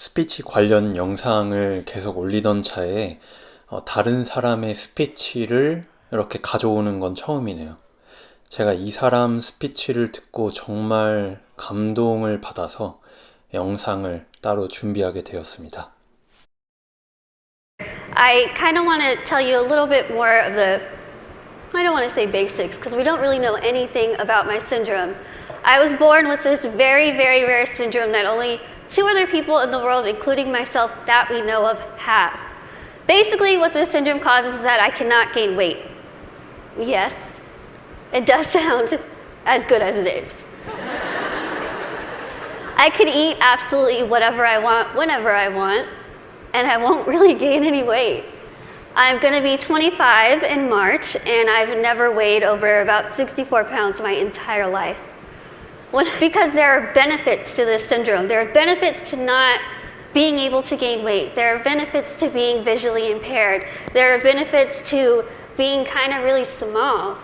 스피치 관련 영상을 계속 올리던 차에 다른 사람의 스피치를 이렇게 가져오는 건 처음이네요. 제가 이 사람 스피치를 듣고 정말 감동을 받아서 영상을 따로 준비하게 되었습니다. I kind of want to tell you a little bit more of I don't want to say basics because we don't really know anything about my syndrome. I was born with this very, very rare syndrome that only 2 other people in the world, including myself, that we know of, have. Basically, what this syndrome causes is that I cannot gain weight. Yes, it does sound as good as it is. I could eat absolutely whatever I want, whenever I want, and I won't really gain any weight. I'm going to be 25 in March, and I've never weighed over about 64 pounds my entire life. Because there are benefits to this syndrome. There are benefits to not being able to gain weight. There are benefits to being visually impaired. There are benefits to being kind of really small.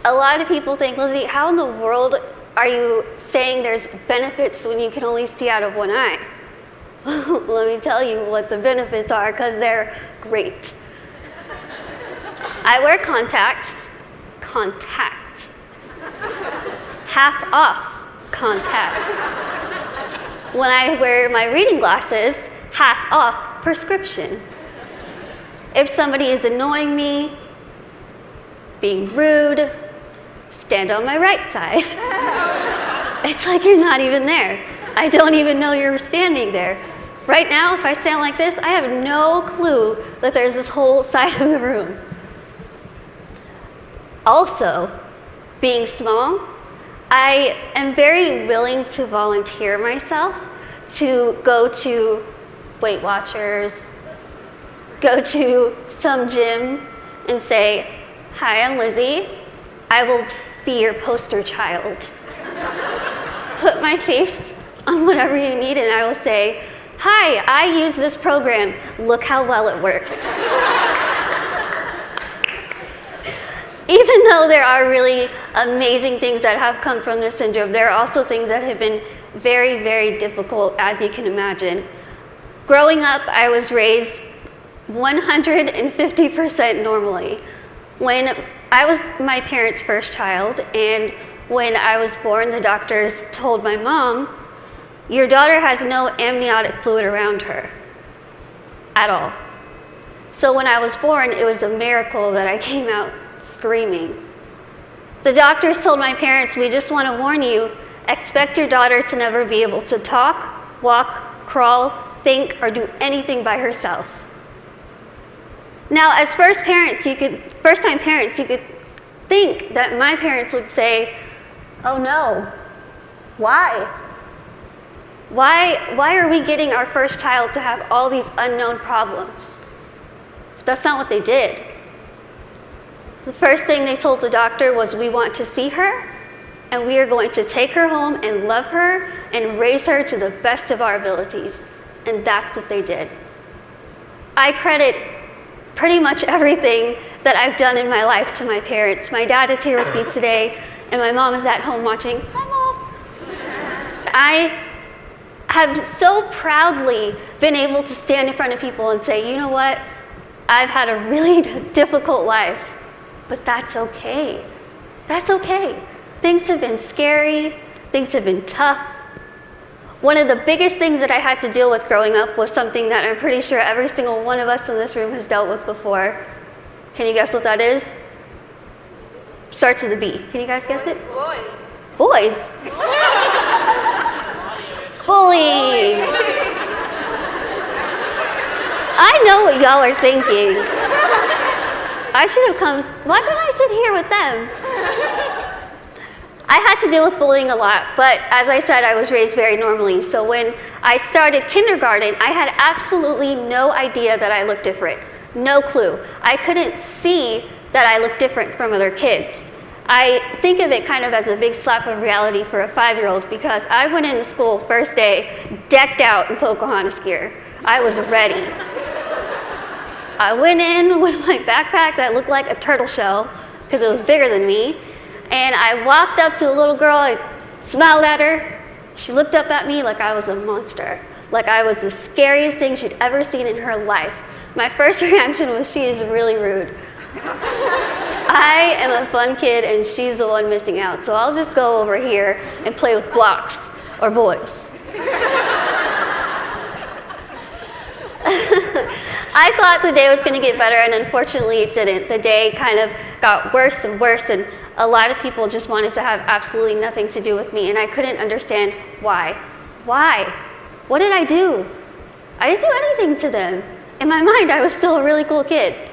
A lot of people think, Lizzie, how in the world are you saying there's benefits when you can only see out of one eye? Let me tell you what the benefits are, because they're great. I wear contacts. Half off contacts. When I wear my reading glasses, half off prescription. If somebody is annoying me, being rude, stand on my right side. It's like you're not even there. I don't even know you're standing there. Right now, if I stand like this, I have no clue that there's this whole side of the room. Also, being small, I am very willing to volunteer myself to go to Weight Watchers, go to some gym and say, hi, I'm Lizzie. I will be your poster child. Put my face on whatever you need and I will say, hi, I use this program. Look how well it worked. Even though there are really amazing things that have come from this syndrome, there are also things that have been very, very difficult, as you can imagine. Growing up, I was raised 150% normally. When I was my parents' first child, and when I was born, the doctors told my mom, your daughter has no amniotic fluid around her at all. So when I was born, it was a miracle that I came out screaming. The doctors told my parents, we just want to warn you, expect your daughter to never be able to talk, walk, crawl, think, or do anything by herself. Now, as first-time parents, you could think that my parents would say, oh no, why? Why are we getting our first child to have all these unknown problems? But that's not what they did. The first thing they told the doctor was, we want to see her, and we are going to take her home and love her and raise her to the best of our abilities. And that's what they did. I credit pretty much everything that I've done in my life to my parents. My dad is here with me today, and my mom is at home watching. Hi, Mom. I have so proudly been able to stand in front of people and say, you know what? I've had a really difficult life. But that's okay. That's okay. Things have been scary. Things have been tough. One of the biggest things that I had to deal with growing up was something that I'm pretty sure every single one of us in this room has dealt with before. Can you guess what that is? Starts with a B. Can you guys guess it? Boys. Bullying. I know what y'all are thinking. I should have come, why couldn't I sit here with them? I had to deal with bullying a lot, but as I said, I was raised very normally. So when I started kindergarten, I had absolutely no idea that I looked different. No clue. I couldn't see that I looked different from other kids. I think of it kind of as a big slap of reality for a 5-year-old because I went into school first day decked out in Pocahontas gear. I was ready. I went in with my backpack that looked like a turtle shell because it was bigger than me, and I walked up to a little girl, I smiled at her, She looked up at me like I was a monster, like I was the scariest thing she'd ever seen in her life. My first reaction was, she is really rude. I am a fun kid and she's the one missing out, so I'll just go over here and play with blocks or boys. I thought the day was going to get better, and unfortunately it didn't. The day kind of got worse and worse, and a lot of people just wanted to have absolutely nothing to do with me, and I couldn't understand why. Why? What did I do? I didn't do anything to them. In my mind, I was still a really cool kid.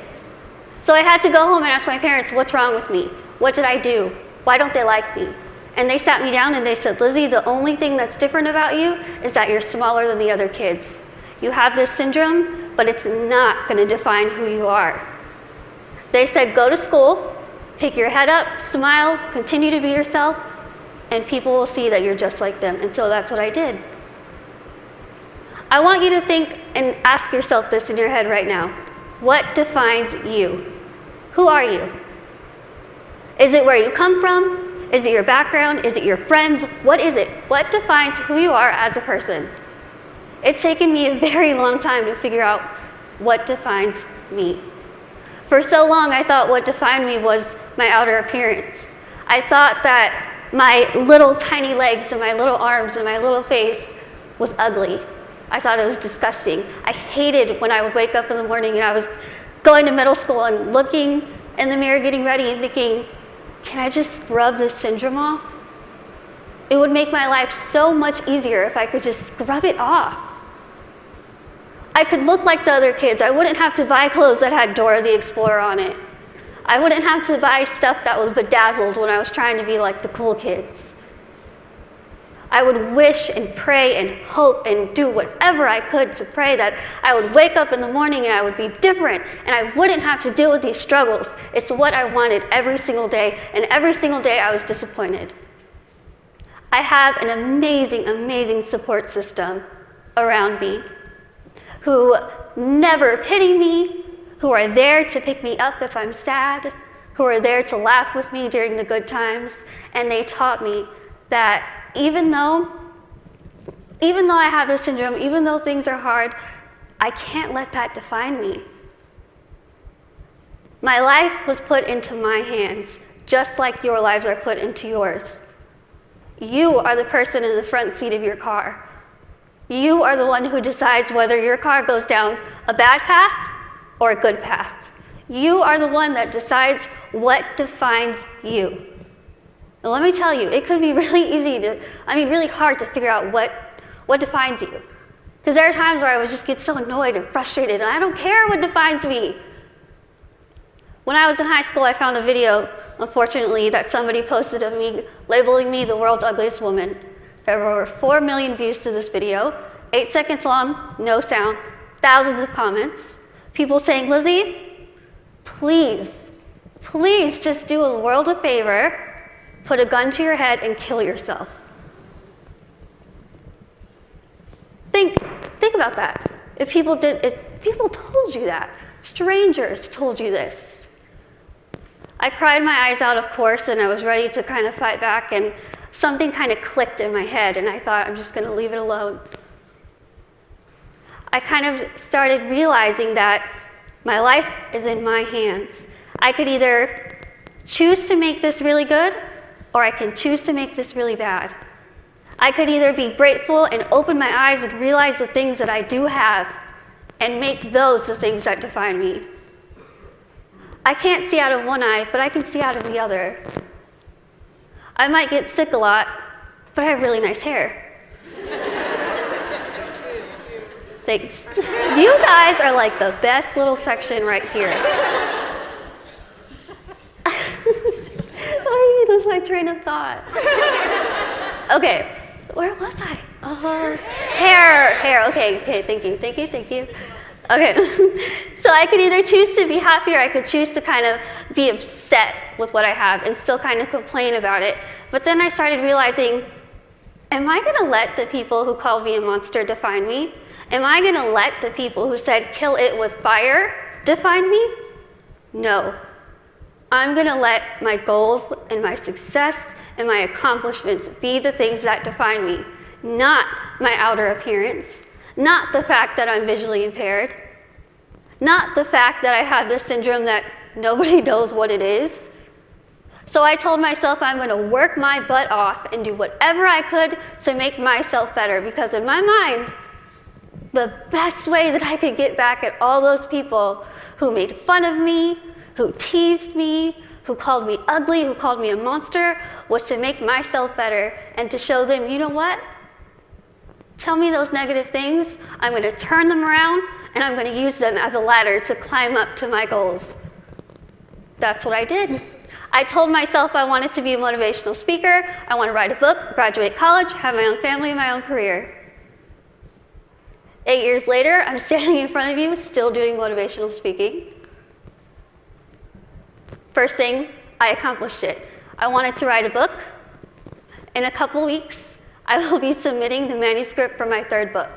So I had to go home and ask my parents, what's wrong with me? What did I do? Why don't they like me? And they sat me down and they said, Lizzie, the only thing that's different about you is that you're smaller than the other kids. You have this syndrome, but it's not going to define who you are. They said, go to school, pick your head up, smile, continue to be yourself, and people will see that you're just like them. And so that's what I did. I want you to think and ask yourself this in your head right now. What defines you? Who are you? Is it where you come from? Is it your background? Is it your friends? What is it? What defines who you are as a person? It's taken me a very long time to figure out what defines me. For so long, I thought what defined me was my outer appearance. I thought that my little tiny legs and my little arms and my little face was ugly. I thought it was disgusting. I hated when I would wake up in the morning and I was going to middle school and looking in the mirror, getting ready and thinking, can I just scrub this syndrome off? It would make my life so much easier if I could just scrub it off. I could look like the other kids. I wouldn't have to buy clothes that had Dora the Explorer on it. I wouldn't have to buy stuff that was bedazzled when I was trying to be like the cool kids. I would wish and pray and hope and do whatever I could to pray that I would wake up in the morning and I would be different and I wouldn't have to deal with these struggles. It's what I wanted every single day, and every single day I was disappointed. I have an amazing, amazing support system around me who never pity me, who are there to pick me up if I'm sad, who are there to laugh with me during the good times, and they taught me that even though I have this syndrome, even though things are hard, I can't let that define me. My life was put into my hands, just like your lives are put into yours. You are the person in the front seat of your car. You are the one who decides whether your car goes down a bad path or a good path. You are the one that decides what defines you. And let me tell you, it could be really hard to figure out what defines you. Because there are times where I would just get so annoyed and frustrated, and I don't care what defines me. When I was in high school, I found a video, unfortunately, that somebody posted of me labeling me the world's ugliest woman. There were over 4 million views to this video, 8 seconds long, no sound, thousands of comments. People saying, Lizzie, please just do the world a favor, put a gun to your head and kill yourself. Think about that. If people told you that, strangers told you this. I cried my eyes out, of course, and I was ready to kind of fight back, and something kind of clicked in my head, and I thought, I'm just going to leave it alone. I kind of started realizing that my life is in my hands. I could either choose to make this really good, or I can choose to make this really bad. I could either be grateful and open my eyes and realize the things that I do have, and make those the things that define me. I can't see out of one eye, but I can see out of the other. I might get sick a lot, but I have really nice hair. Thanks. You guys are like the best little section right here. Why did you lose my train of thought? Okay, where was I? Hair. Okay, thank you. Okay, so I could either choose to be happy, or I could choose to kind of be upset with what I have and still kind of complain about it. But then I started realizing, am I gonna let the people who called me a monster define me? Am I gonna let the people who said kill it with fire define me? No. I'm gonna let my goals and my success and my accomplishments be the things that define me. not my outer appearance, not the fact that I'm visually impaired, not the fact that I have this syndrome that nobody knows what it is. So I told myself I'm going to work my butt off and do whatever I could to make myself better, because in my mind, the best way that I could get back at all those people who made fun of me, who teased me, who called me ugly, who called me a monster, was to make myself better and to show them, you know what? Tell me those negative things, I'm going to turn them around and I'm going to use them as a ladder to climb up to my goals. That's what I did. I told myself I wanted to be a motivational speaker, I want to write a book, graduate college, have my own family, my own career. 8 years later, I'm standing in front of you, still doing motivational speaking. First thing, I accomplished it. I wanted to write a book. In a couple weeks, I will be submitting the manuscript for my third book.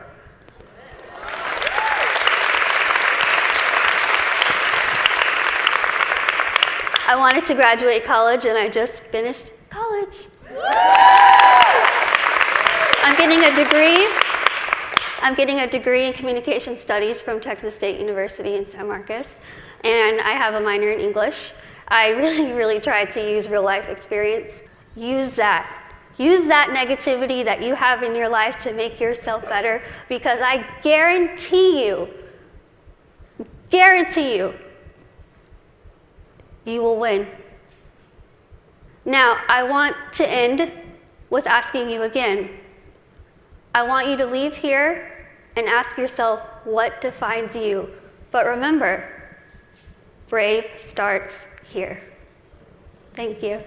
I wanted to graduate college, and I just finished college. I'm getting a degree in communication studies from Texas State University in San Marcos, and I have a minor in English. I really tried to use real life experience. Use that negativity that you have in your life to make yourself better, because I guarantee you, you will win. Now, I want to end with asking you again. I want you to leave here and ask yourself what defines you. But remember, brave starts here. Thank you.